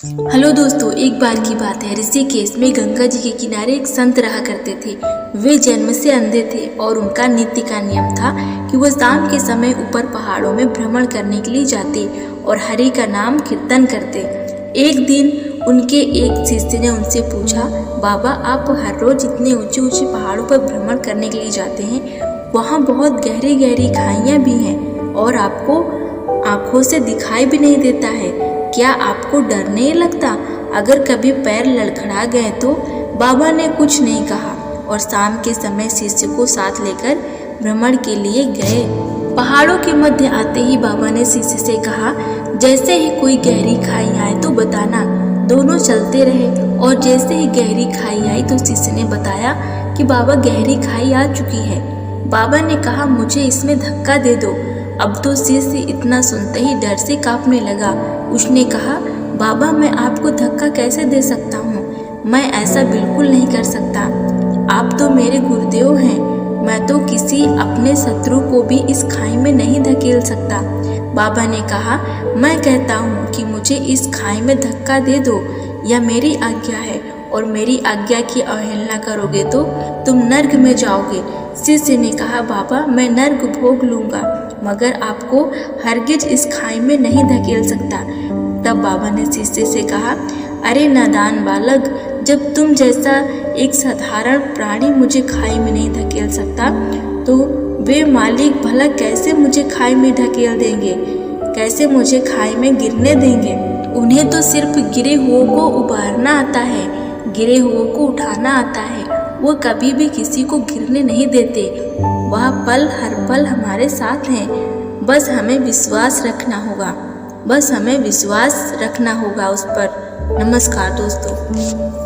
Hello दोस्तों, एक बार की बात है। ऋषिकेश में गंगा जी के किनारे एक संत रहा करते थे। वे जन्म से अंधे थे और उनका नित्य का नियम था कि वह शाम के समय ऊपर पहाड़ों में भ्रमण करने के लिए जाते और हरि का नाम कीर्तन करते। एक दिन उनके एक शिष्य ने उनसे पूछा, बाबा आप हर रोज इतने ऊंचे ऊंचे पहाड़ों पर भ्रमण करने के लिए जाते हैं, वहाँ बहुत गहरी गहरी खाइयाँ भी हैं और आपको आँखों से दिखाई भी नहीं देता है, क्या आपको डर नहीं लगता अगर कभी पैर लड़खड़ा गए तो? बाबा ने कुछ नहीं कहा और शाम के समय शिष्य को साथ लेकर भ्रमण के लिए गए। पहाड़ों के मध्य आते ही बाबा ने शिष्य से कहा, जैसे ही कोई गहरी खाई आए तो बताना। दोनों चलते रहे और जैसे ही गहरी खाई आई तो शिष्य ने बताया कि बाबा गहरी खाई आ चुकी है। बाबा ने कहा, मुझे इसमें धक्का दे दो। अब तो शिष्य इतना सुनते ही डर से कांपने लगा। उसने कहा, बाबा मैं आपको धक्का कैसे दे सकता हूँ, मैं ऐसा बिल्कुल नहीं कर सकता। आप तो मेरे गुरुदेव हैं, मैं तो किसी अपने शत्रु को भी इस खाई में नहीं धकेल सकता। बाबा ने कहा, मैं कहता हूँ कि मुझे इस खाई में धक्का दे दो, यह मेरी आज्ञा है और मेरी आज्ञा की अवहेलना करोगे तो तुम नर्क में जाओगे। शिष्य ने कहा, बाबा मैं नर्क भोग लूँगा मगर आपको हरगिज इस खाई में नहीं धकेल सकता। तब बाबा ने शिष्य से कहा, अरे नादान बालक, जब तुम जैसा एक साधारण प्राणी मुझे खाई में नहीं धकेल सकता तो वे मालिक भला कैसे मुझे खाई में धकेल देंगे, कैसे मुझे खाई में गिरने देंगे? उन्हें तो सिर्फ गिरे हुओं को उबारना आता है, गिरे हुओं को उठाना आता है। वो कभी भी किसी को गिरने नहीं देते। वह पल हर पल हमारे साथ हैं। बस हमें विश्वास रखना होगा उस पर। नमस्कार दोस्तों।